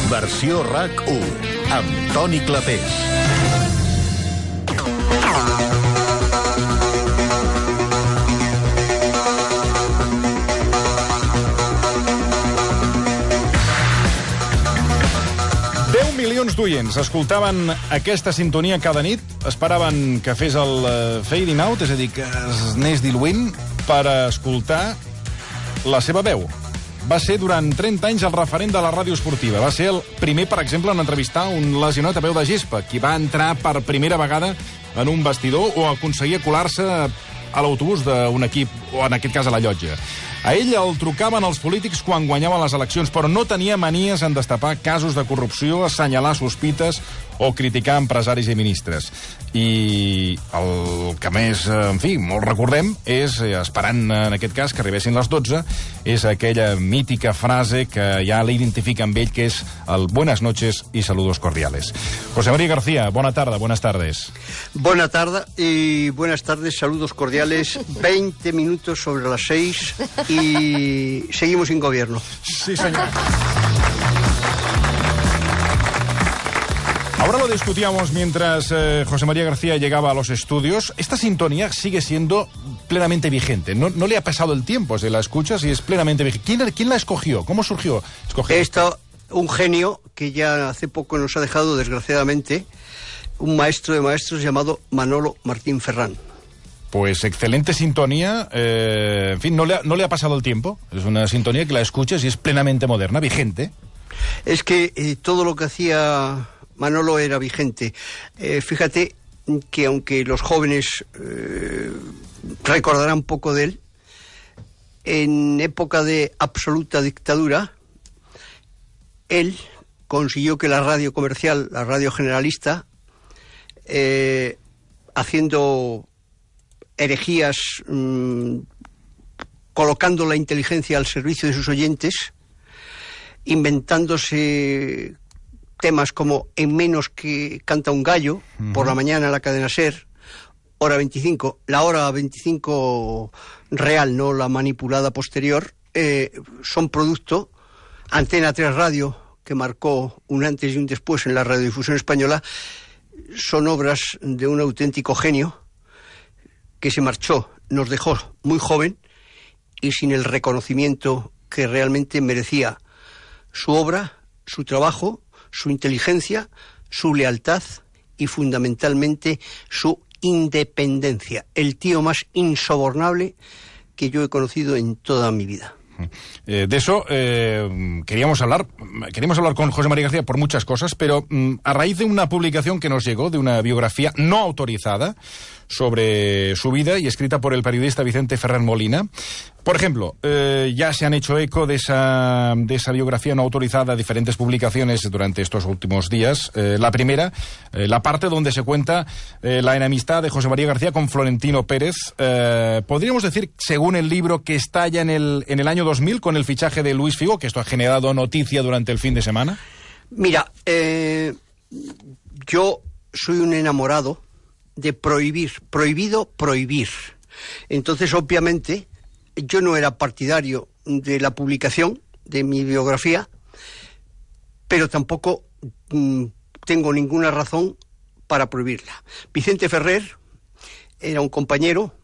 Versió RAC1, amb Toni Clapés. Milions d'oients escoltaven aquesta sintonia cada nit, esperaven que fes el fading out, és a dir, que es anés diluint, per escoltar la seva veu. Va ser durant 30 anys el referent de la ràdio esportiva. Va ser el primer, per exemple, en entrevistar un lesionat a peu de gespa, qui va entrar per primera vegada en un vestidor o aconseguia colar-se a l'autobús d'un equip, o en aquest cas a la llotja. A ell el trucaven els polítics quan guanyaven les eleccions, però no tenia manies en destapar casos de corrupció, assenyalar sospites o criticar empresaris i ministres. I el que més, en fi, molt recordem és, esperant en aquest cas que arribessin les 12, és aquella mítica frase que ja l'identifica amb ell, que és el buenas noches y saludos cordiales. José María García, bona tarda, buenas tardes. Buena tarde y buenas tardes, saludos cordiales. 20 minutos sobre las 6 y seguimos sin gobierno. Sí, señor. Ahora lo discutíamos mientras José María García llegaba a los estudios. Esta sintonía sigue siendo plenamente vigente. No le ha pasado el tiempo, se la escuchas y es plenamente vigente. ¿Quién la escogió? ¿Cómo surgió? Un genio que ya hace poco nos ha dejado, desgraciadamente, un maestro de maestros llamado Manolo Martín Ferrán. Pues excelente sintonía, en fin, no le ha pasado el tiempo. Es una sintonía que la escuchas y es plenamente moderna, vigente. Es que todo lo que hacía Manolo era vigente. Fíjate que aunque los jóvenes recordarán poco de él, en época de absoluta dictadura, él consiguió que la radio comercial, la radio generalista, haciendo herejías, colocando la inteligencia al servicio de sus oyentes, inventándose temas como En menos que canta un gallo, por la mañana en la cadena SER, hora 25, la hora 25 real, no la manipulada posterior, son producto. Antena 3 Radio, que marcó un antes y un después en la radiodifusión española, son obras de un auténtico genio que se marchó, nos dejó muy joven y sin el reconocimiento que realmente merecía su obra, su trabajo, su inteligencia, su lealtad y fundamentalmente su independencia. El tío más insobornable que yo he conocido en toda mi vida. De eso queríamos hablar con José María García por muchas cosas, pero a raíz de una publicación que nos llegó, de una biografía no autorizada sobre su vida y escrita por el periodista Vicente Ferrer Molina. Por ejemplo, ya se han hecho eco de esa biografía no autorizada diferentes publicaciones durante estos últimos días. La primera, la parte donde se cuenta la enemistad de José María García con Florentino Pérez. Podríamos decir, según el libro, que estalla en el año 2000 con el fichaje de Luis Figo, que esto ha generado noticia durante el fin de semana. Mira, yo soy un enamorado de prohibir, prohibir. Entonces, obviamente, yo no era partidario de la publicación de mi biografía, pero tampoco tengo ninguna razón para prohibirla. Vicente Ferrer era un compañero,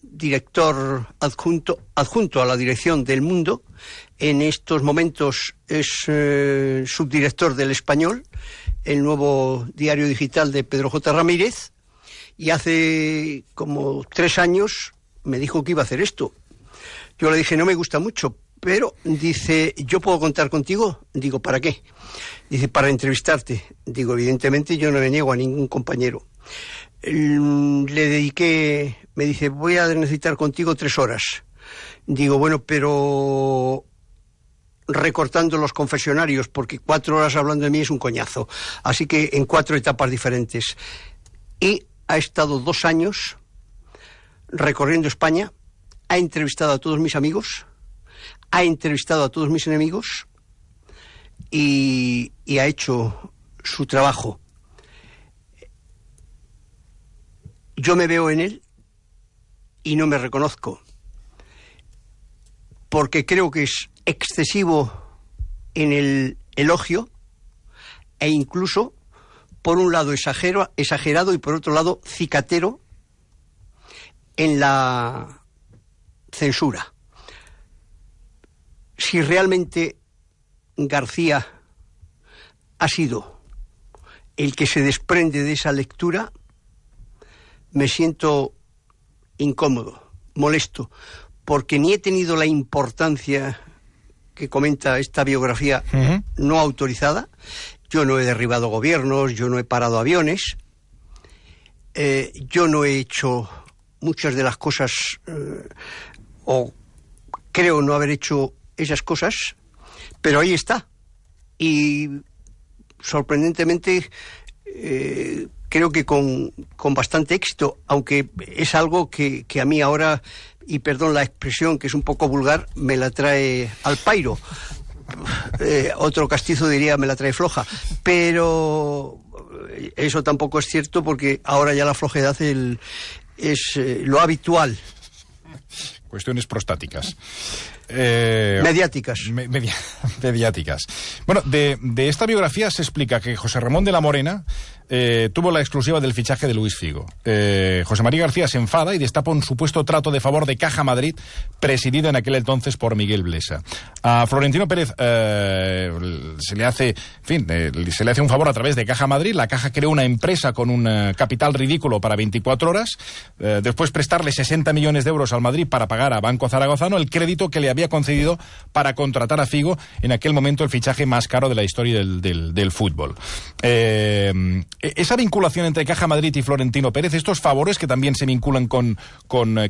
director adjunto a la dirección del Mundo. En estos momentos es subdirector del Español, el nuevo diario digital de Pedro J. Ramírez, y hace como 3 años me dijo que iba a hacer esto. Yo le dije, no me gusta mucho, pero dice, ¿yo puedo contar contigo? Digo, ¿para qué? Dice, para entrevistarte. Digo, evidentemente yo no me niego a ningún compañero. Le dediqué, me dice, voy a necesitar contigo 3 horas. Digo, bueno, pero recortando los confesionarios, porque 4 horas hablando de mí es un coñazo. Así que en 4 etapas diferentes. Y ha estado 2 años recorriendo España, ha entrevistado a todos mis amigos, ha entrevistado a todos mis enemigos y ha hecho su trabajo. Yo me veo en él y no me reconozco, porque creo que es excesivo en el elogio e incluso, por un lado, exagerado y por otro lado, cicatero en la censura. Si realmente García ha sido el que se desprende de esa lectura, me siento incómodo, molesto, porque ni he tenido la importancia que comenta esta biografía no autorizada. Yo no he derribado gobiernos, yo no he parado aviones, yo no he hecho muchas de las cosas, o creo no haber hecho esas cosas, pero ahí está. Y sorprendentemente creo que con bastante éxito, aunque es algo que a mí ahora, y perdón la expresión que es un poco vulgar, me la trae al pairo. Otro castizo diría me la trae floja, pero eso tampoco es cierto, porque ahora ya la flojedad es lo habitual. Cuestiones prostáticas. Mediáticas. Mediáticas. Bueno, de esta biografía se explica que José Ramón de la Morena tuvo la exclusiva del fichaje de Luis Figo. José María García se enfada y destapa un supuesto trato de favor de Caja Madrid, presidida en aquel entonces por Miguel Blesa. A Florentino Pérez se le hace un favor a través de Caja Madrid. La Caja creó una empresa con un capital ridículo para 24 horas. Después prestarle 60 millones de euros al Madrid para pagar a Banco Zaragozano el crédito que le había concedido para contratar a Figo, en aquel momento el fichaje más caro de la historia del fútbol. Esa vinculación entre Caja Madrid y Florentino Pérez, estos favores que también se vinculan con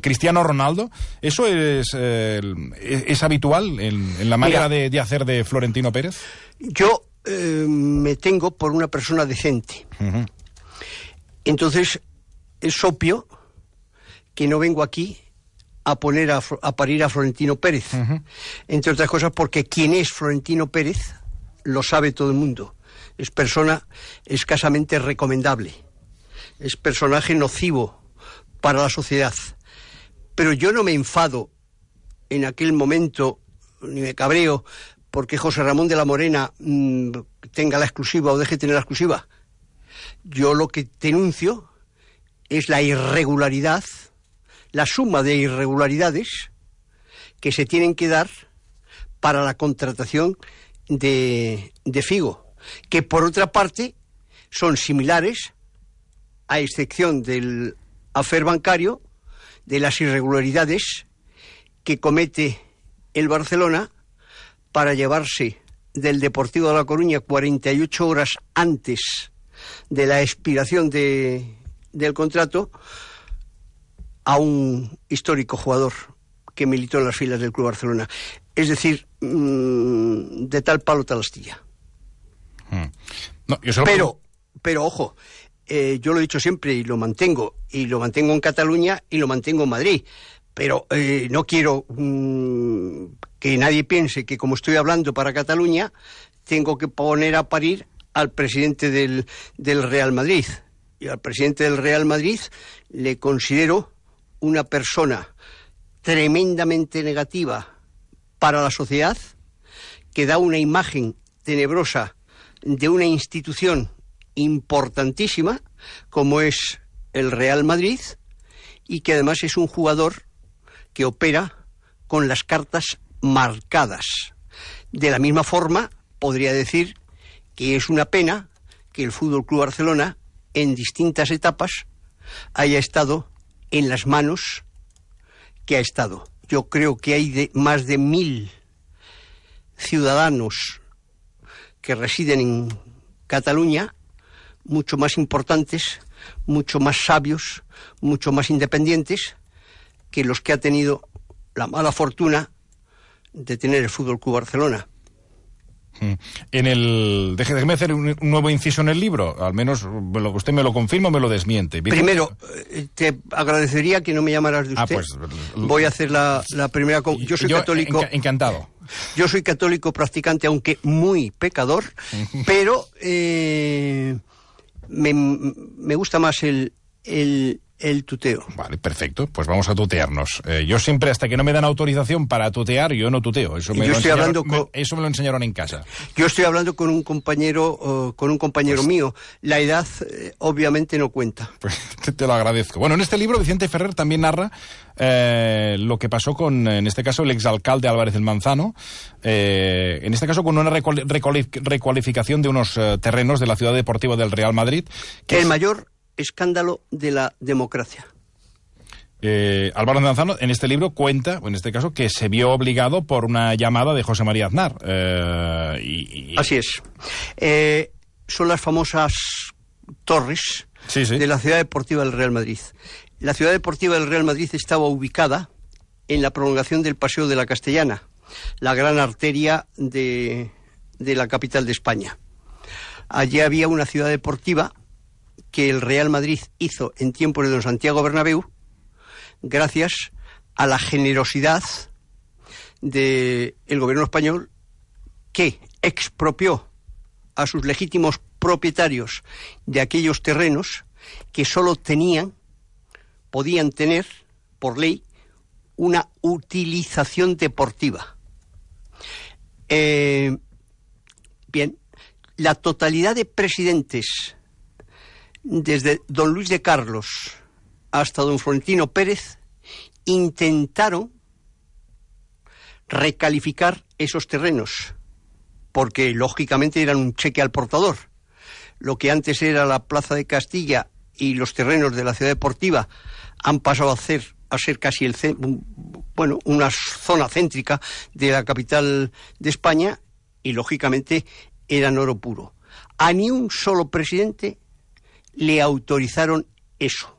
Cristiano Ronaldo, ¿eso es habitual en la manera de hacer de Florentino Pérez? Yo me tengo por una persona decente. Entonces, es obvio que no vengo aquí a poner a parir a Florentino Pérez. Entre otras cosas porque quién es Florentino Pérez lo sabe todo el mundo. Es persona escasamente recomendable. Es personaje nocivo para la sociedad. Pero yo no me enfado en aquel momento, ni me cabreo, porque José Ramón de la Morena tenga la exclusiva o deje de tener la exclusiva. Yo lo que denuncio es la irregularidad, la suma de irregularidades que se tienen que dar para la contratación de Figo, que por otra parte son similares, a excepción del afer bancario, de las irregularidades que comete el Barcelona para llevarse del Deportivo de La Coruña 48 horas antes de la expiración del contrato a un histórico jugador que militó en las filas del Club Barcelona. Es decir, de tal palo tal astilla. No, pero ojo, yo lo he dicho siempre y lo mantengo en Cataluña y lo mantengo en Madrid, pero no quiero que nadie piense que como estoy hablando para Cataluña tengo que poner a parir al presidente del Real Madrid. Y al presidente del Real Madrid le considero una persona tremendamente negativa para la sociedad, que da una imagen tenebrosa de una institución importantísima como es el Real Madrid, y que además es un jugador que opera con las cartas marcadas. De la misma forma, podría decir que es una pena que el Fútbol Club Barcelona en distintas etapas haya estado en las manos que ha estado. Yo creo que hay más de 1000 ciudadanos que residen en Cataluña, mucho más importantes, mucho más sabios, mucho más independientes que los que ha tenido la mala fortuna de tener el Fútbol Club Barcelona. Déjeme hacer un nuevo inciso en el libro, al menos usted me lo confirma o me lo desmiente. Primero, te agradecería que no me llamaras de usted. Voy a hacer la primera. Yo soy católico. Encantado. Yo soy católico practicante, aunque muy pecador, pero me gusta más el el tuteo. Vale, perfecto. Pues vamos a tutearnos. Yo siempre, hasta que no me dan autorización para tutear, yo no tuteo. Eso me lo enseñaron en casa. Yo estoy hablando con un compañero, mío. La edad, obviamente, no cuenta. Pues te lo agradezco. Bueno, en este libro Vicente Ferrer también narra lo que pasó con, en este caso, el exalcalde Álvarez del Manzano. En este caso, con una recualificación de unos terrenos de la ciudad deportiva del Real Madrid. Que el mayor escándalo de la democracia. Álvaro de Manzano en este libro cuenta, o en este caso, que se vio obligado por una llamada de José María Aznar. Así es. Son las famosas torres de la ciudad deportiva del Real Madrid. La ciudad deportiva del Real Madrid estaba ubicada en la prolongación del Paseo de la Castellana, la gran arteria de la capital de España. Allí había una ciudad deportiva que el Real Madrid hizo en tiempos de don Santiago Bernabéu, gracias a la generosidad del gobierno español, que expropió a sus legítimos propietarios de aquellos terrenos que solo podían tener, por ley, una utilización deportiva. Bien, la totalidad de presidentes, desde don Luis de Carlos hasta don Florentino Pérez, intentaron recalificar esos terrenos, porque lógicamente eran un cheque al portador. Lo que antes era la Plaza de Castilla y los terrenos de la ciudad deportiva han pasado a ser casi una zona céntrica de la capital de España, y lógicamente eran oro puro. A ni un solo presidente le autorizaron eso.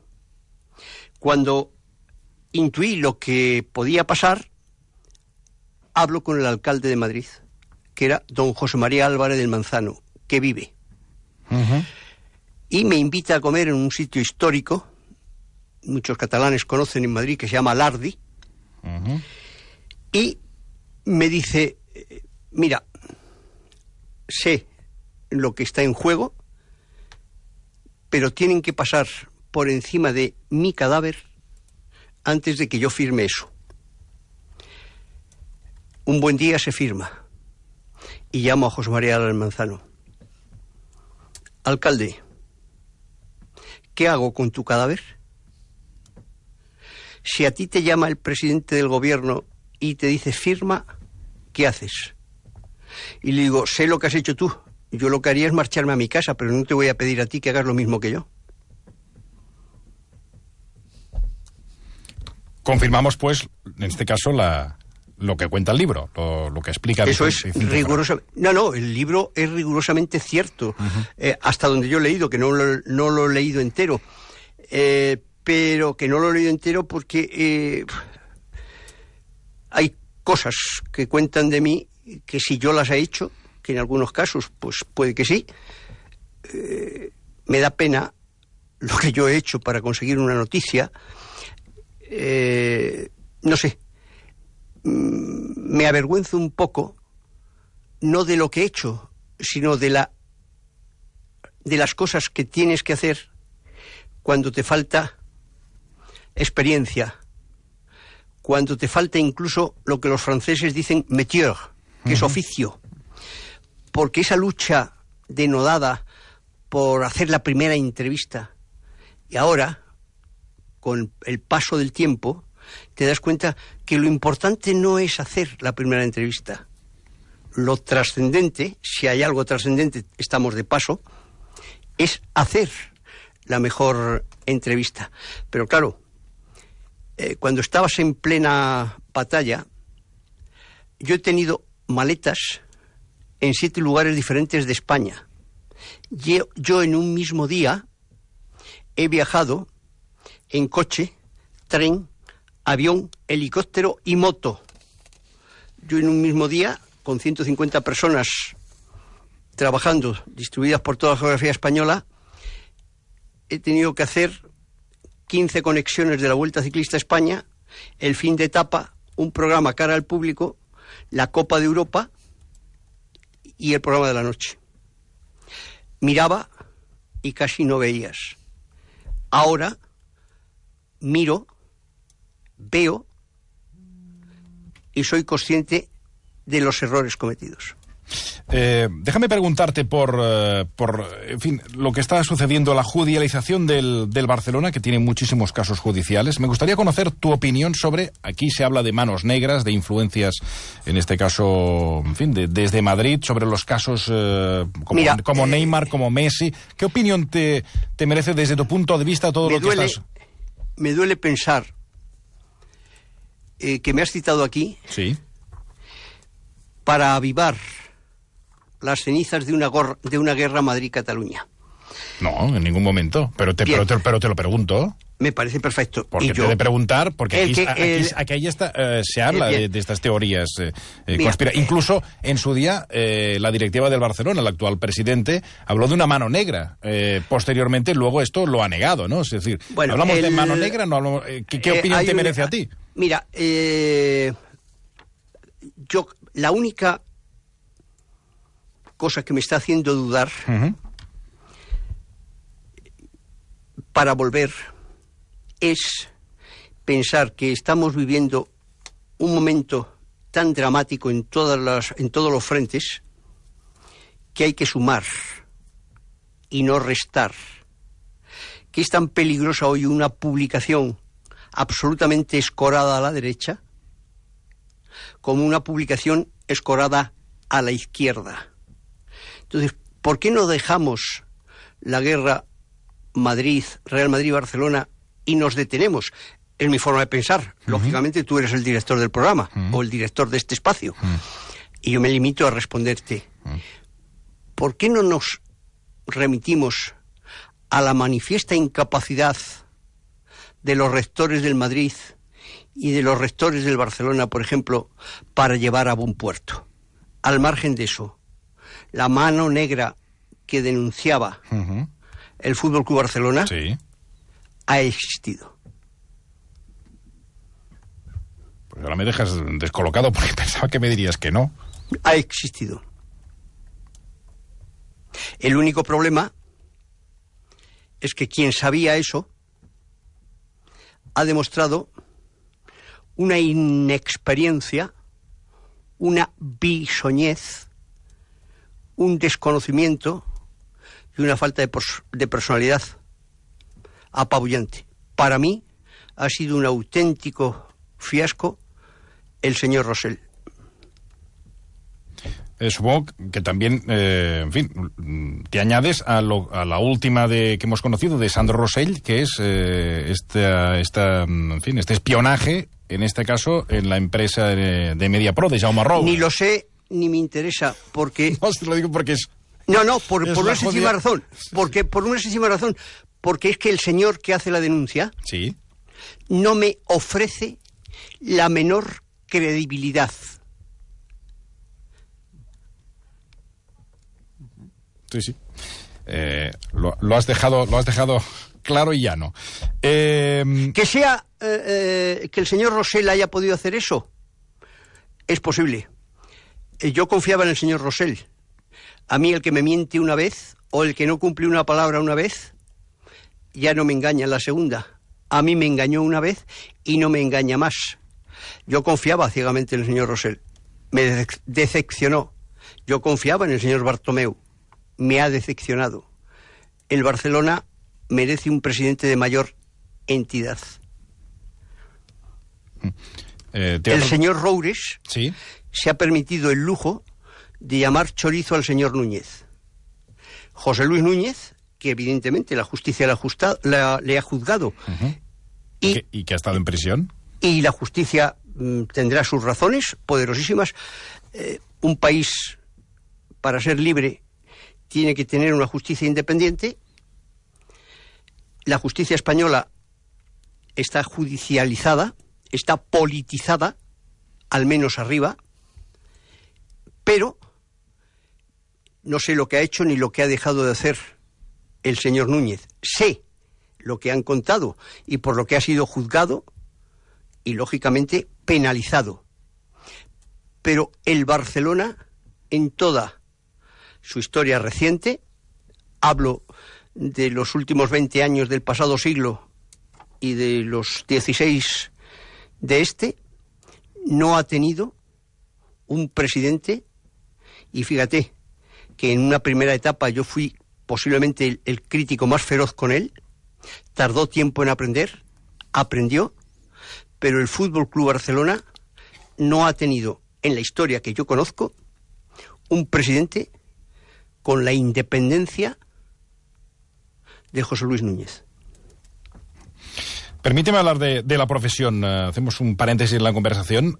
Cuando intuí lo que podía pasar, hablo con el alcalde de Madrid, que era don José María Álvarez del Manzano, que vive. Y me invita a comer en un sitio histórico, muchos catalanes conocen en Madrid, que se llama Lardi, y me dice, mira, sé lo que está en juego, pero tienen que pasar por encima de mi cadáver antes de que yo firme eso. Un buen día se firma y llamo a José María Álvarez Manzano. Alcalde, ¿qué hago con tu cadáver? Si a ti te llama el presidente del gobierno y te dice firma, ¿qué haces? Y le digo, sé lo que has hecho tú. Yo lo que haría es marcharme a mi casa, pero no te voy a pedir a ti que hagas lo mismo que yo. Confirmamos, pues, en este caso, lo que cuenta el libro, lo que explica. Eso es rigurosamente. No, el libro es rigurosamente cierto. Hasta donde yo he leído, que no lo he leído entero. Pero que no lo he leído entero porque hay cosas que cuentan de mí que si yo las he hecho, que en algunos casos pues puede que sí, me da pena lo que yo he hecho para conseguir una noticia, no sé, me avergüenzo un poco, no de lo que he hecho, sino de las cosas que tienes que hacer cuando te falta experiencia, cuando te falta incluso lo que los franceses dicen métier, que es oficio. Porque esa lucha denodada por hacer la primera entrevista, y ahora, con el paso del tiempo, te das cuenta que lo importante no es hacer la primera entrevista. Lo trascendente, si hay algo trascendente, estamos de paso, es hacer la mejor entrevista. Pero claro, cuando estabas en plena batalla, yo he tenido maletas en 7 lugares diferentes de España. Yo en un mismo día he viajado en coche, tren, avión, helicóptero y moto. Yo en un mismo día, con 150 personas trabajando, distribuidas por toda la geografía española, he tenido que hacer 15 conexiones de la Vuelta Ciclista a España, el fin de etapa, un programa cara al público, la Copa de Europa y el programa de la noche. Miraba y casi no veías. Ahora miro, veo y soy consciente de los errores cometidos. Déjame preguntarte por en fin, lo que está sucediendo, la judicialización del Barcelona, que tiene muchísimos casos judiciales. Me gustaría conocer tu opinión sobre, aquí se habla de manos negras, de influencias, en este caso, en fin, desde Madrid, sobre los casos como Neymar, como Messi. ¿Qué opinión te merece desde tu punto de vista todo lo que estás...? Me duele pensar que me has citado aquí, sí, para avivar las cenizas de una guerra Madrid-Cataluña. No, en ningún momento. Pero te lo pregunto. Me parece perfecto. Porque te he de preguntar, porque aquí se habla de estas teorías conspirativas. Incluso en su día, la directiva del Barcelona, el actual presidente, habló de una mano negra. Posteriormente, luego esto lo ha negado, ¿no? Es decir, bueno, ¿hablamos de mano negra? No hablamos, ¿qué opinión te merece a ti? Mira, la única cosa que me está haciendo dudar para volver es pensar que estamos viviendo un momento tan dramático en todos los frentes que hay que sumar y no restar. Que es tan peligrosa hoy una publicación absolutamente escorada a la derecha como una publicación escorada a la izquierda. Entonces, ¿por qué no dejamos la guerra Real Madrid-Barcelona y nos detenemos? Es mi forma de pensar. Lógicamente tú eres el director del programa o el director de este espacio. Y yo me limito a responderte. ¿Por qué no nos remitimos a la manifiesta incapacidad de los rectores del Madrid y de los rectores del Barcelona, por ejemplo, para llevar a buen puerto? Al margen de eso, la mano negra que denunciaba el Fútbol Club Barcelona ha existido. Pues ahora me dejas descolocado porque pensaba que me dirías que no. Ha existido. El único problema es que quien sabía eso ha demostrado una inexperiencia, una bisoñez, un desconocimiento y una falta de personalidad apabullante. Para mí ha sido un auténtico fiasco el señor Rosell. Supongo que también, en fin, te añades a la última que hemos conocido de Sandro Rosell, que es en fin, este espionaje, en este caso, en la empresa de Mediapro, de Jaume Roura. Ni lo sé, ni me interesa, porque... No, te lo digo porque es... No, por una sencilla razón. Por una sencilla razón. Porque es que el señor que hace la denuncia no me ofrece la menor credibilidad. Sí. Lo has dejado claro y llano. Que el señor Rosell haya podido hacer eso, es posible. Yo confiaba en el señor Rosell. A mí el que me miente una vez o el que no cumple una palabra una vez ya no me engaña en la segunda. A mí me engañó una vez y no me engaña más. Yo confiaba ciegamente en el señor Rosell. Me decepcionó. Yo confiaba en el señor Bartomeu. Me ha decepcionado. El Barcelona merece un presidente de mayor entidad. El señor Roures se ha permitido el lujo de llamar chorizo al señor Núñez. José Luis Núñez, que evidentemente la justicia le ha juzgado. ¿Y que ha estado en prisión? Y la justicia tendrá sus razones poderosísimas. Un país, para ser libre, tiene que tener una justicia independiente. La justicia española está judicializada, está politizada, al menos arriba, pero no sé lo que ha hecho ni lo que ha dejado de hacer el señor Núñez. Sé lo que han contado y por lo que ha sido juzgado y, lógicamente, penalizado. Pero el Barcelona, en toda su historia reciente, hablo de los últimos 20 años del pasado siglo y de los 16 de este, no ha tenido un presidente, y fíjate que en una primera etapa yo fui posiblemente el crítico más feroz con él, tardó tiempo en aprender, aprendió, pero el Fútbol Club Barcelona no ha tenido, en la historia que yo conozco, un presidente con la independencia de José Luis Núñez. Permíteme hablar de la profesión. Hacemos un paréntesis en la conversación.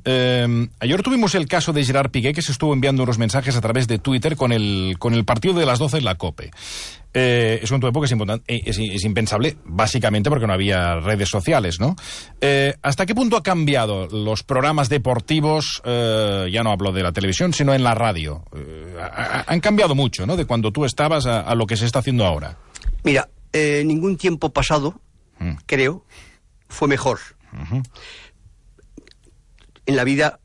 Ayer tuvimos el caso de Gerard Piqué, que se estuvo enviando unos mensajes a través de Twitter con el partido de las 12 en la COPE. Eso en tu época es impensable, básicamente porque no había redes sociales, ¿no? ¿Hasta qué punto ha cambiado los programas deportivos? Ya no hablo de la televisión, sino en la radio. Han cambiado mucho, ¿no? De cuando tú estabas a lo que se está haciendo ahora. Mira, ningún tiempo pasado, creo, fue mejor. Uh-huh. En la vida,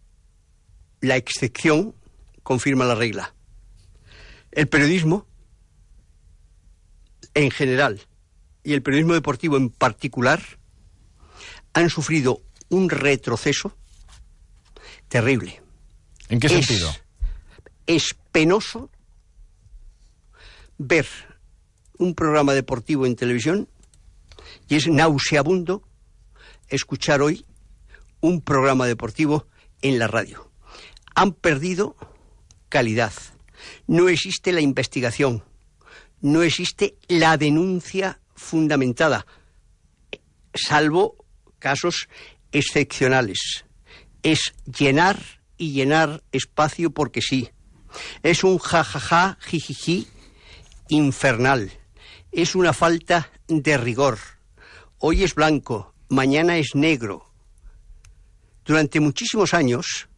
la excepción confirma la regla. El periodismo, en general, y el periodismo deportivo en particular, han sufrido un retroceso terrible. ¿En qué sentido? Es penoso ver un programa deportivo en televisión y es nauseabundo escuchar hoy un programa deportivo en la radio. Han perdido calidad. No existe la investigación. No existe la denuncia fundamentada, salvo casos excepcionales. Es llenar y llenar espacio porque sí. Es un jajaja, jijiji infernal. Es una falta de rigor. Hoy es blanco, mañana es negro. Durante muchísimos años,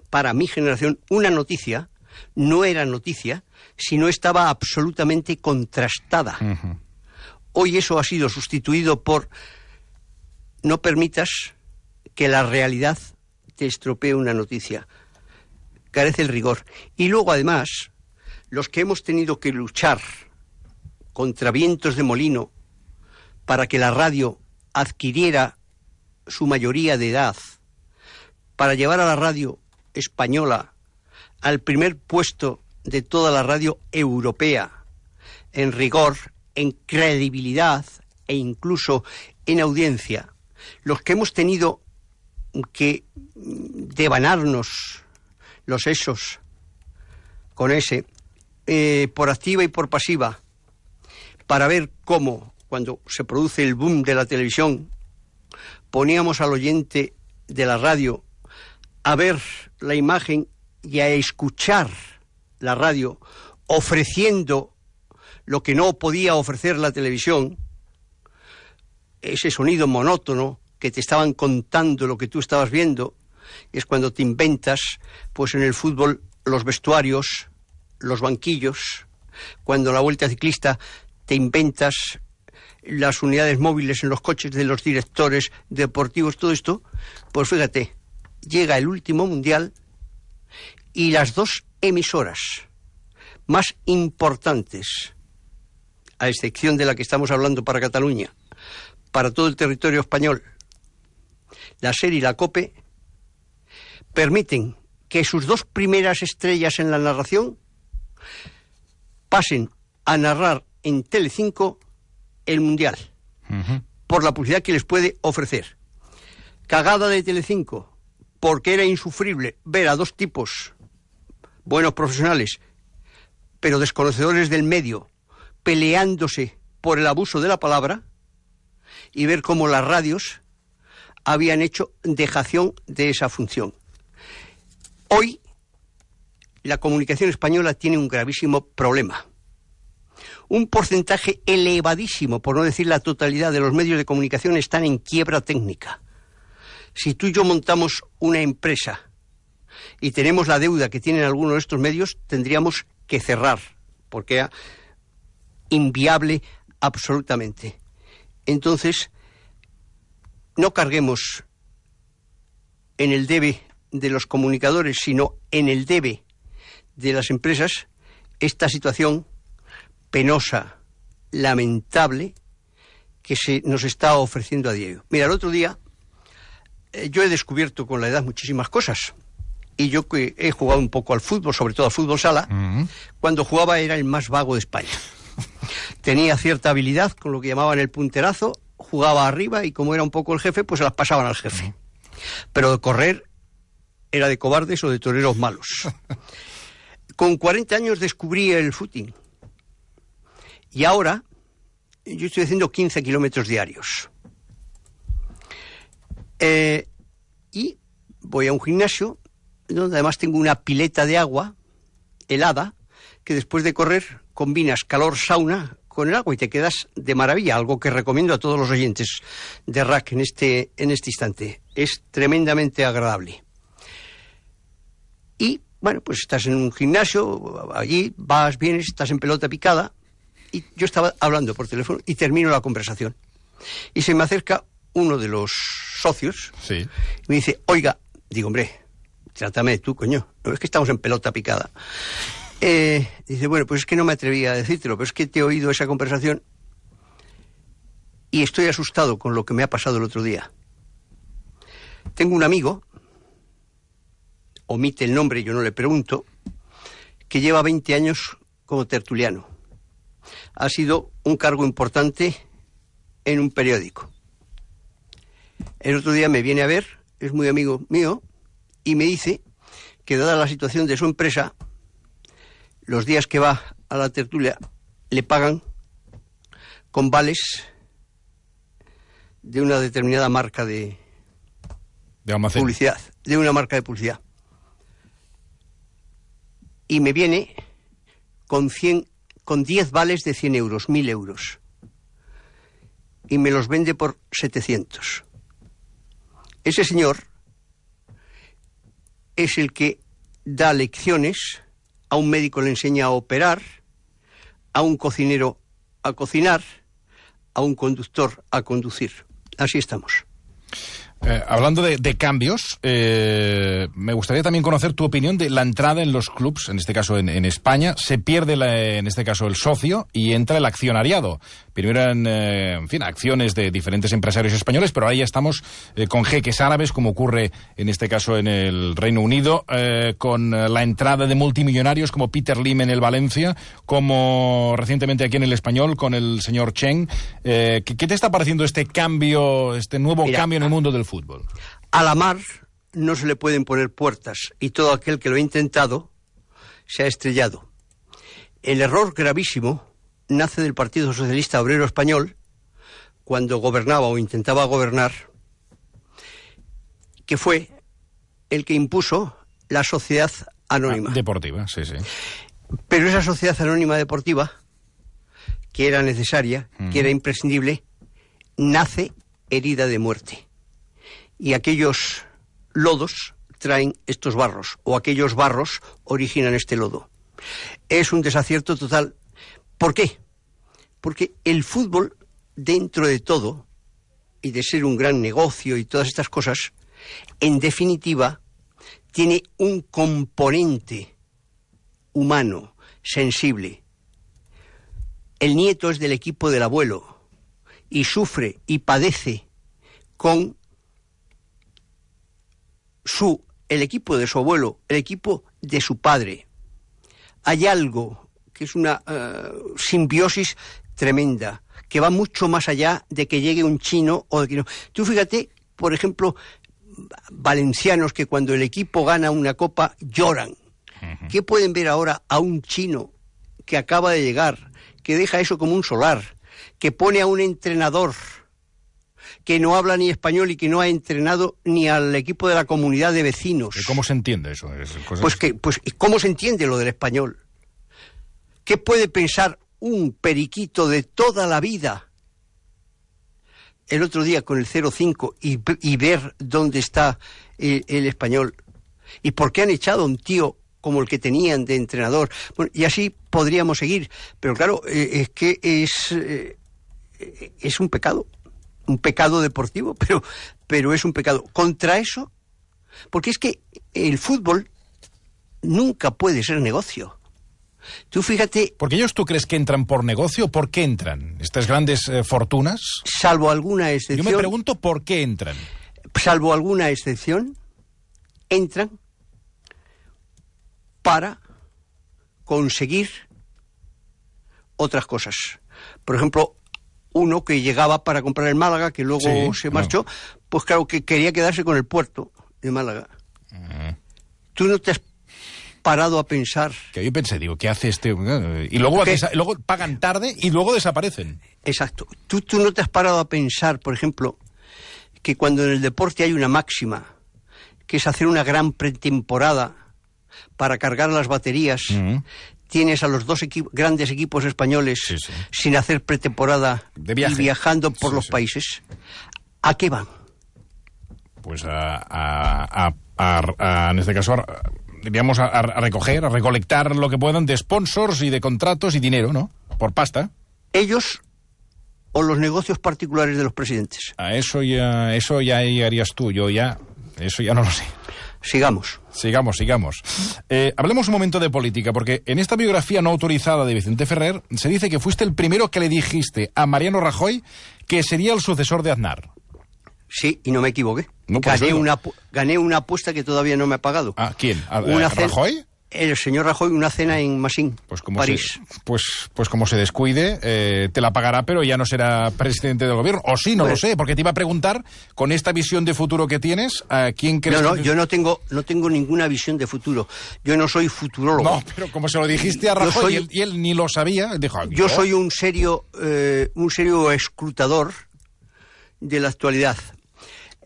para mi generación, una noticia no era noticia si no estaba absolutamente contrastada. Uh-huh. Hoy eso ha sido sustituido por no permitas que la realidad te estropee una noticia. Carece el rigor. Y luego, además, los que hemos tenido que luchar contra vientos de molino para que la radio adquiriera su mayoría de edad, para llevar a la radio española al primer puesto de toda la radio europea, en rigor, en credibilidad e incluso en audiencia. Los que hemos tenido que devanarnos los sesos con ese, por activa y por pasiva, para ver cómo, cuando se produce el boom de la televisión, poníamos al oyente de la radio a ver la imagen y a escuchar la radio ofreciendo lo que no podía ofrecer la televisión, ese sonido monótono que te estaban contando lo que tú estabas viendo, es cuando te inventas, pues en el fútbol, los vestuarios, los banquillos, cuando la Vuelta Ciclista te inventas las unidades móviles en los coches de los directores deportivos, todo esto, pues fíjate, llega el último mundial y las dos emisoras más importantes, a excepción de la que estamos hablando para Cataluña, para todo el territorio español, la SER y la COPE, permiten que sus dos primeras estrellas en la narración pasen a narrar en Telecinco el Mundial, uh-huh, por la publicidad que les puede ofrecer. Cagada de Telecinco, porque era insufrible ver a dos tipos buenos profesionales, pero desconocedores del medio, peleándose por el abuso de la palabra, y ver cómo las radios habían hecho dejación de esa función. Hoy, la comunicación española tiene un gravísimo problema. Un porcentaje elevadísimo, por no decir la totalidad, de los medios de comunicación están en quiebra técnica. Si tú y yo montamos una empresa y tenemos la deuda que tienen algunos de estos medios, tendríamos que cerrar, porque era inviable absolutamente. Entonces, no carguemos en el debe de los comunicadores, sino en el debe de las empresas, esta situación penosa lamentable que se nos está ofreciendo a diario. Mira, el otro día yo he descubierto con la edad muchísimas cosas. Y yo que he jugado un poco al fútbol, sobre todo al fútbol sala, cuando jugaba era el más vago de España. Tenía cierta habilidad con lo que llamaban el punterazo, jugaba arriba y como era un poco el jefe, pues se las pasaban al jefe. Pero de correr era de cobardes o de toreros malos. Con 40 años descubrí el footing. Y ahora yo estoy haciendo 15 kilómetros diarios. Y voy a un gimnasio donde además tengo una pileta de agua helada que después de correr combinas calor sauna con el agua y te quedas de maravilla, algo que recomiendo a todos los oyentes de RAC en este instante. Es tremendamente agradable. Y, bueno, pues estás en un gimnasio, allí vas, vienes, estás en pelota picada, y yo estaba hablando por teléfono y termino la conversación. Y se me acerca uno de los socios y me dice, oiga, digo, hombre, trátame de tú, coño, no es que estamos en pelota picada. Dice, bueno, pues es que no me atrevía a decírtelo, pero es que te he oído esa conversación y estoy asustado con lo que me ha pasado el otro día. Tengo un amigo, omite el nombre, yo no le pregunto, que lleva 20 años como tertuliano. Ha sido un cargo importante en un periódico. El otro día me viene a ver, es muy amigo mío, y me dice que dada la situación de su empresa, los días que va a la tertulia le pagan con vales de una determinada marca de publicidad, de una marca de publicidad. Y me viene con 10 vales de 100 euros, 1.000 euros. Y me los vende por 700. Ese señor es el que da lecciones, a un médico le enseña a operar, a un cocinero a cocinar, a un conductor a conducir. Así estamos. Hablando de cambios, me gustaría también conocer tu opinión de la entrada en los clubs, en este caso en España. Se pierde, en este caso, el socio y entra el accionariado. Primero en fin, acciones de diferentes empresarios españoles, pero ahí ya estamos con jeques árabes, como ocurre en este caso en el Reino Unido, con la entrada de multimillonarios como Peter Lim en el Valencia, como recientemente aquí en el Español con el señor Cheng. ¿Qué te está pareciendo este cambio, este nuevo cambio en el mundo del fútbol? A la mar no se le pueden poner puertas y todo aquel que lo ha intentado se ha estrellado. El error gravísimo nace del Partido Socialista Obrero Español cuando gobernaba o intentaba gobernar, que fue el que impuso la sociedad anónima. Deportiva, sí. Pero esa sociedad anónima deportiva, que era necesaria, que era imprescindible, nace herida de muerte. Y aquellos lodos traen estos barros, o aquellos barros originan este lodo. Es un desacierto total. ¿Por qué? Porque el fútbol, dentro de todo, y de ser un gran negocio y todas estas cosas, en definitiva, tiene un componente humano, sensible. El nieto es del equipo del abuelo y sufre y padece con el equipo de su abuelo, el equipo de su padre. Hay algo que es una simbiosis tremenda, que va mucho más allá de que llegue un chino o de que no. Tú fíjate, por ejemplo, valencianos que cuando el equipo gana una copa lloran. ¿Qué pueden ver ahora a un chino que acaba de llegar, que deja eso como un solar, que pone a un entrenador que no habla ni español y que no ha entrenado ni al equipo de la comunidad de vecinos? ¿Cómo se entiende eso? Pues ¿cómo se entiende lo del español? ¿Qué puede pensar un periquito de toda la vida el otro día con el 0-5 y ver dónde está el español? ¿Y por qué han echado a un tío como el que tenían de entrenador? Bueno, y así podríamos seguir. Pero claro, es que es un pecado deportivo, pero es un pecado. Contra eso, porque es que el fútbol nunca puede ser negocio. Tú fíjate... Porque ellos, ¿tú crees que entran por negocio? ¿Por qué entran? Estas grandes fortunas. Salvo alguna excepción... Yo me pregunto por qué entran. Salvo alguna excepción, entran para conseguir otras cosas. Por ejemplo, uno que llegaba para comprar el Málaga, que luego se marchó, pues claro que quería quedarse con el puerto de Málaga. Tú no te has parado a pensar... Que yo pensé, digo, ¿qué hace este? Y luego, luego pagan tarde y luego desaparecen. Exacto. Tú no te has parado a pensar, por ejemplo, que cuando en el deporte hay una máxima, que es hacer una gran pretemporada para cargar las baterías... Tienes a los dos grandes equipos españoles sin hacer pretemporada y viajando por los países. ¿A qué van? Pues en este caso, diríamos, a recoger, a recolectar lo que puedan de sponsors y de contratos y dinero, ¿no? Por pasta. Ellos o los negocios particulares de los presidentes. Eso ya harías tú, eso ya no lo sé. Sigamos. Hablemos un momento de política, porque en esta biografía no autorizada de Vicente Ferrer se dice que fuiste el primero que le dijiste a Mariano Rajoy que sería el sucesor de Aznar. Sí, y no me equivoqué. No, gané una apuesta que todavía no me ha pagado. ¿A quién? ¿Rajoy? El señor Rajoy, una cena en Massín, París. Pues como se descuide, te la pagará, pero ya no será presidente del gobierno. O sí, no lo sé, porque te iba a preguntar, con esta visión de futuro que tienes, ¿a quién crees? No, yo no tengo ninguna visión de futuro. Yo no soy futurólogo. No, pero como se lo dijiste a Rajoy y él ni lo sabía, dijo... Yo soy un serio escrutador de la actualidad.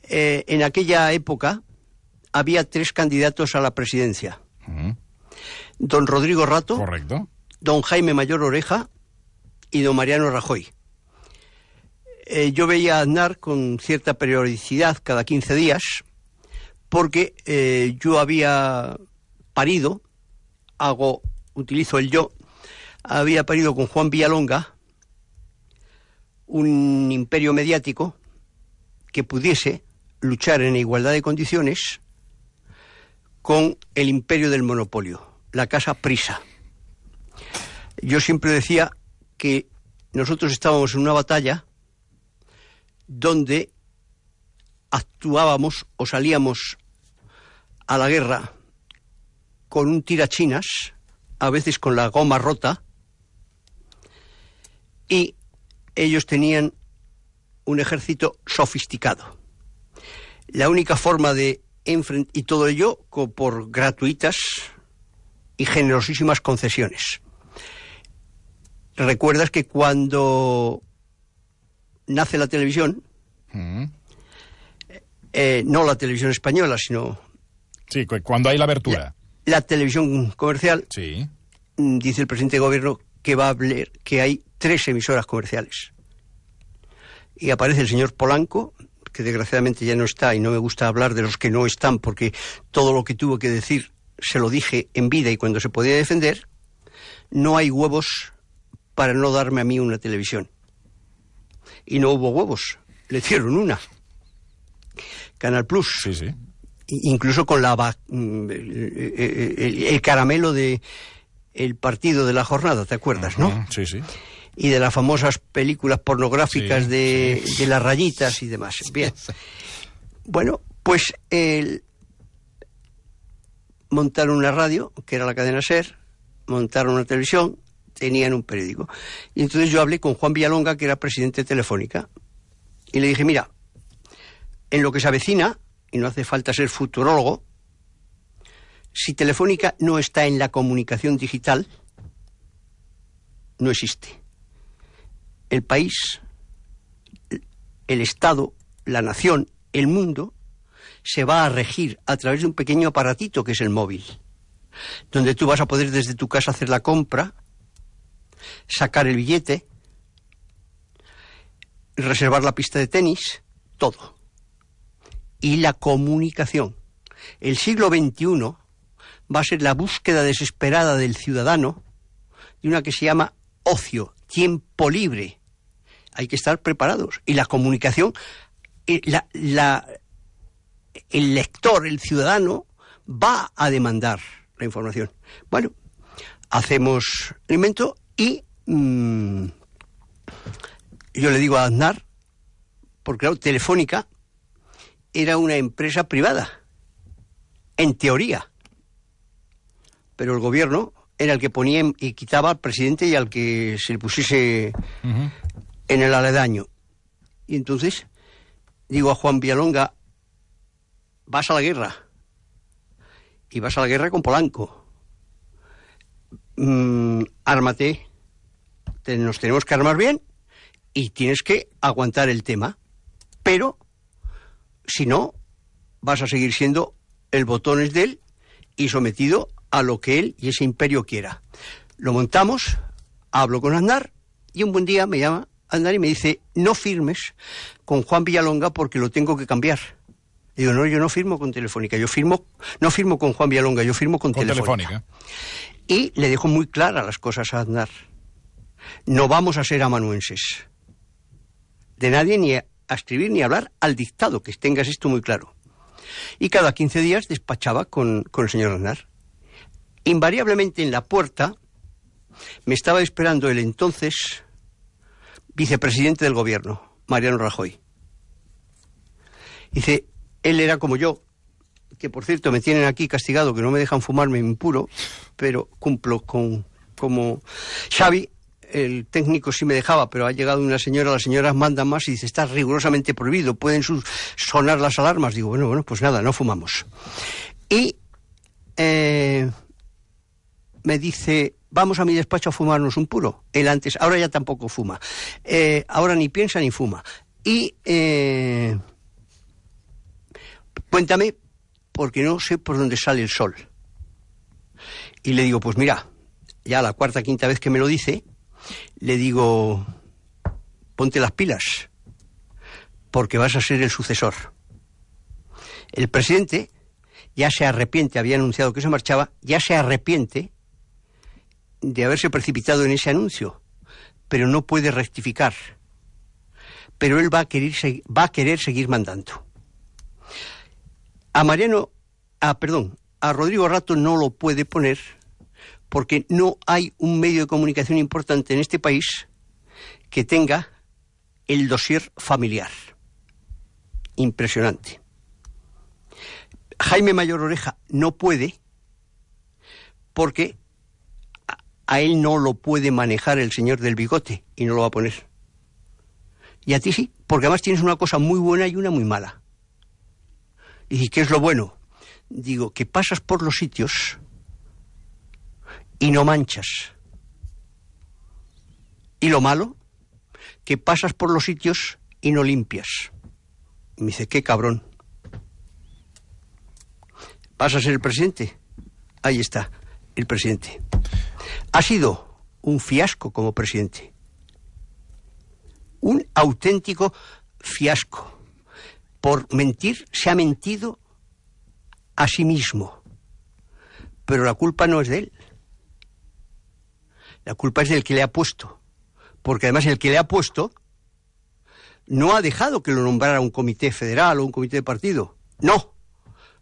En aquella época había 3 candidatos a la presidencia. Don Rodrigo Rato, correcto, don Jaime Mayor Oreja y don Mariano Rajoy. Yo veía a Aznar con cierta periodicidad, cada 15 días, porque yo había parido, utilizo el yo, había parido con Juan Villalonga un imperio mediático que pudiese luchar en igualdad de condiciones con el imperio del monopolio, la casa Prisa. Yo siempre decía que nosotros estábamos en una batalla donde actuábamos o salíamos a la guerra con un tirachinas, a veces con la goma rota, y ellos tenían un ejército sofisticado. La única forma de y todo ello por gratuitas y generosísimas concesiones. ¿Recuerdas que cuando nace la televisión, no la televisión española, sino... Sí, cuando hay la abertura. La televisión comercial, sí, dice el presidente de gobierno que va a hablar que hay 3 emisoras comerciales. Y aparece el señor Polanco, que desgraciadamente ya no está, y no me gusta hablar de los que no están, porque todo lo que tuvo que decir se lo dije en vida y cuando se podía defender. No hay huevos para no darme a mí una televisión. Y no hubo huevos, le dieron una. Canal Plus. Sí, sí. Incluso con el caramelo de el partido de la jornada, ¿te acuerdas, no? Sí, sí. Y de las famosas películas pornográficas de las rayitas y demás. Bien. Bueno, pues montaron una radio, que era la cadena SER, montaron una televisión, tenían un periódico. Y entonces yo hablé con Juan Villalonga, que era presidente de Telefónica, y le dije, mira, en lo que se avecina, y no hace falta ser futurólogo, si Telefónica no está en la comunicación digital, no existe. El país, el Estado, la nación, el mundo, se va a regir a través de un pequeño aparatito que es el móvil, donde tú vas a poder desde tu casa hacer la compra, sacar el billete, reservar la pista de tenis, todo. Y la comunicación. El siglo XXI va a ser la búsqueda desesperada del ciudadano de una que se llama ocio, tiempo libre. Hay que estar preparados. Y la comunicación, el lector, el ciudadano, va a demandar la información. Bueno, hacemos el invento y yo le digo a Aznar, porque claro, Telefónica era una empresa privada, en teoría, pero el gobierno era el que ponía y quitaba al presidente y al que se le pusiese en el aledaño. Y entonces digo a Juan Villalonga, vas a la guerra, y vas a la guerra con Polanco. Ármate, nos tenemos que armar bien y tienes que aguantar el tema, pero si no, vas a seguir siendo el botones de él y sometido a lo que él y ese imperio quiera. Lo montamos, hablo con Aznar y un buen día me llama Aznar y me dice, no firmes con Juan Villalonga porque lo tengo que cambiar. Digo, no, yo no firmo con Telefónica, no firmo con Juan Villalonga, yo firmo con Telefónica. Y le dejo muy claras las cosas a Aznar. No vamos a ser amanuenses. De nadie ni a escribir ni a hablar al dictado, que tengas esto muy claro. Y cada 15 días despachaba con el señor Aznar. Invariablemente en la puerta me estaba esperando el entonces vicepresidente del gobierno, Mariano Rajoy. Dice, él era como yo, que por cierto me tienen aquí castigado, que no me dejan fumarme impuro, pero cumplo como Xavi, el técnico sí me dejaba, pero ha llegado una señora, las señoras mandan más y dice, está rigurosamente prohibido, pueden sonar las alarmas. Digo, bueno, pues nada, no fumamos. Y me dice, vamos a mi despacho a fumarnos un puro. Él antes, ahora ya tampoco fuma. Ahora ni piensa ni fuma. Y cuéntame, porque no sé por dónde sale el sol. Y le digo, pues mira, ya la cuarta, quinta vez que me lo dice, le digo, ponte las pilas, porque vas a ser el sucesor. El presidente ya se arrepiente, había anunciado que se marchaba, ya se arrepiente de haberse precipitado en ese anuncio, pero no puede rectificar. Pero él va a querer seguir mandando. A Rodrigo Rato no lo puede poner porque no hay un medio de comunicación importante en este país que tenga el dossier familiar. Impresionante. Jaime Mayor Oreja no puede porque a él no lo puede manejar el señor del bigote y no lo va a poner. Y a ti sí, porque además tienes una cosa muy buena y una muy mala. ¿Y qué es lo bueno? Digo, que pasas por los sitios y no manchas. Y lo malo, que pasas por los sitios y no limpias. Y me dice, qué cabrón. ¿Vas a ser el presidente? Ahí está, el presidente. Ha sido un fiasco como presidente. Un auténtico fiasco. Por mentir, se ha mentido a sí mismo. Pero la culpa no es de él. La culpa es del que le ha puesto. Porque además el que le ha puesto no ha dejado que lo nombrara un comité federal o un comité de partido. No,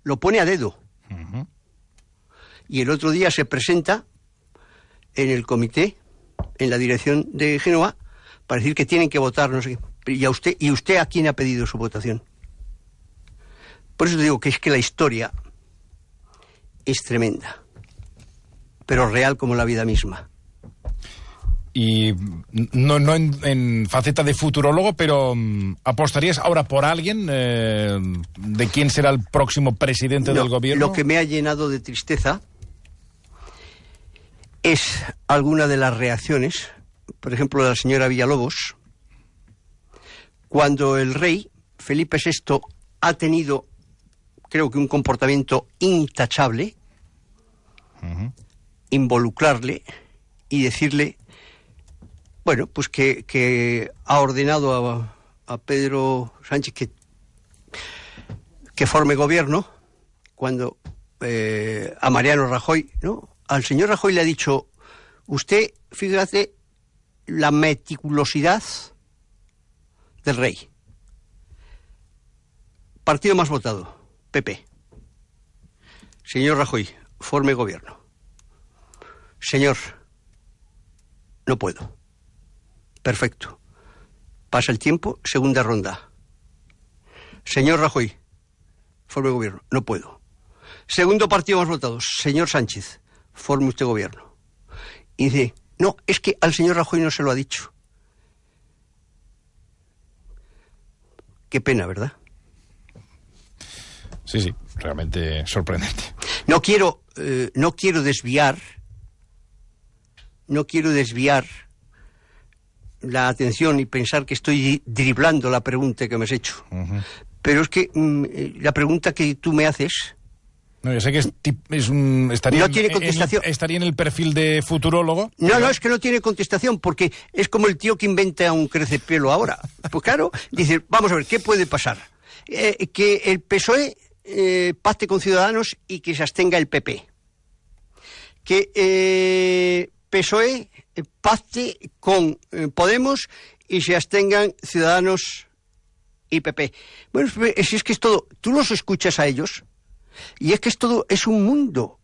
lo pone a dedo. Uh-huh. Y el otro día se presenta en el comité, en la dirección de Génova, para decir que tienen que votar, no sé qué. ¿Y usted a quién ha pedido su votación? Por eso te digo que es que la historia es tremenda, pero real como la vida misma. Y no en faceta de futurólogo, pero ¿apostarías ahora por alguien de quién será el próximo presidente del gobierno? Lo que me ha llenado de tristeza es alguna de las reacciones, por ejemplo, de la señora Villalobos, cuando el rey Felipe VI ha tenido, creo que un comportamiento intachable, uh-huh, involucrarle y decirle, bueno, pues que ha ordenado a Pedro Sánchez que forme gobierno, cuando a Mariano Rajoy, ¿no? Al señor Rajoy le ha dicho, usted, fíjate, la meticulosidad del rey. Partido más votado, PP. Señor Rajoy, forme gobierno. señor, no puedo. Perfecto. Pasa el tiempo, segunda ronda. Señor Rajoy, forme gobierno. No puedo. Segundo partido más votado. Señor Sánchez, forme usted gobierno. Y dice, no, es que al señor Rajoy no se lo ha dicho. Qué pena, ¿verdad? Sí, sí, realmente sorprendente. No quiero desviar la atención y pensar que estoy driblando la pregunta que me has hecho. Uh-huh. Pero es que la pregunta que tú me haces... No, yo sé que estaría, no tiene contestación. Estaría en el perfil de futurólogo. No, es que no tiene contestación, porque es como el tío que inventa un crecepelo ahora. Pues claro, dice, vamos a ver, ¿qué puede pasar? Que el PSOE pacte con Ciudadanos y que se abstenga el PP. Que PSOE pacte con Podemos y se abstengan Ciudadanos y PP. Bueno, si es que es todo, tú los escuchas a ellos y es que es todo, es un mundo,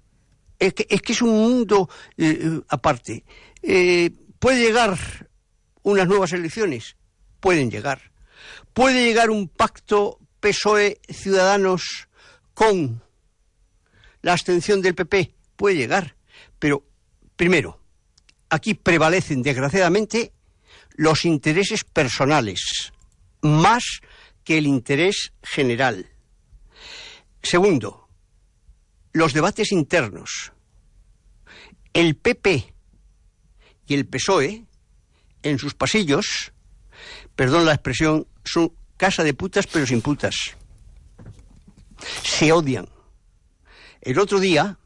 es que es un mundo aparte. ¿Puede llegar unas nuevas elecciones? Pueden llegar. ¿Puede llegar un pacto PSOE-Ciudadanos con la abstención del PP? Puede llegar. Pero, primero, aquí prevalecen, desgraciadamente, los intereses personales, más que el interés general. Segundo, los debates internos. El PP y el PSOE, en sus pasillos, perdón la expresión, son casa de putas pero sin putas. Se odian. El otro día,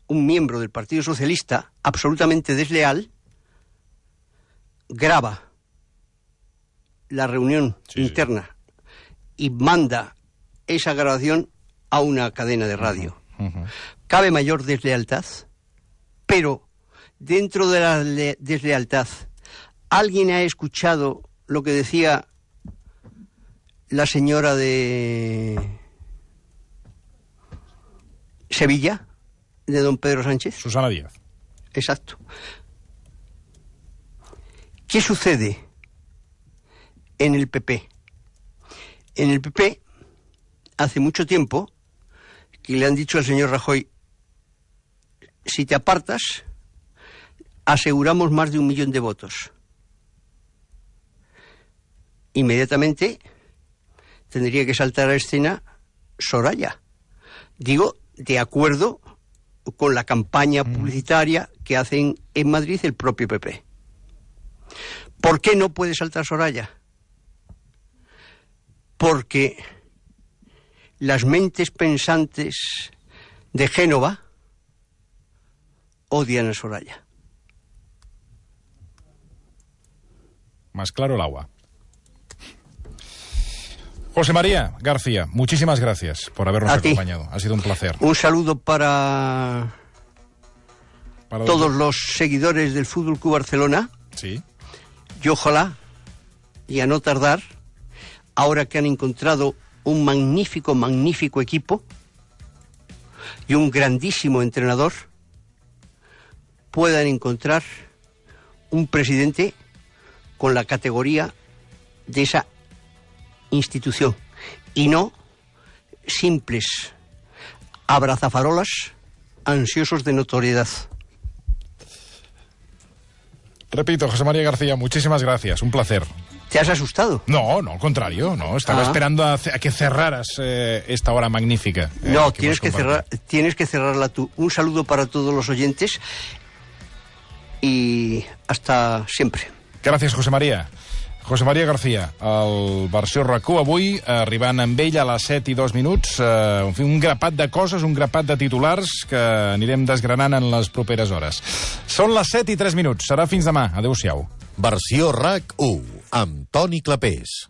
un miembro del Partido Socialista, absolutamente desleal, graba la reunión interna y manda esa grabación a una cadena de radio. Uh-huh. Cabe mayor deslealtad, pero dentro de la deslealtad, ¿alguien ha escuchado lo que decía la señora de Sevilla, de don Pedro Sánchez? Susana Díaz. Exacto. ¿Qué sucede en el PP? En el PP, hace mucho tiempo, que le han dicho al señor Rajoy, si te apartas, aseguramos más de 1 millón de votos. Inmediatamente tendría que saltar a escena Soraya. Digo, de acuerdo con la campaña publicitaria que hacen en Madrid el propio PP. ¿Por qué no puede saltar Soraya? Porque las mentes pensantes de Génova odian a Soraya. Más claro el agua. José María García, muchísimas gracias por habernos acompañado. Ha sido un placer. Un saludo para todos los seguidores del Fútbol Club Barcelona. Sí. Y ojalá, y a no tardar, ahora que han encontrado un magnífico equipo y un grandísimo entrenador, puedan encontrar un presidente con la categoría de esa institución y no simples abrazafarolas ansiosos de notoriedad. Repito, José María García, muchísimas gracias, un placer. ¿Te has asustado? No, al contrario, no. Estaba esperando a que cerraras esta hora magnífica. No, tienes que cerrarla tú. Un saludo para todos los oyentes y hasta siempre. Gràcies, José María. José María García, el versió RAC1 avui, arribant amb ell a les 7:02, en fi, un grapat de coses, un grapat de titulars que anirem desgranant en les properes hores. Són les 7:03. Serà fins demà. Adéu-siau. Versió RAC1, amb Toni Clapés.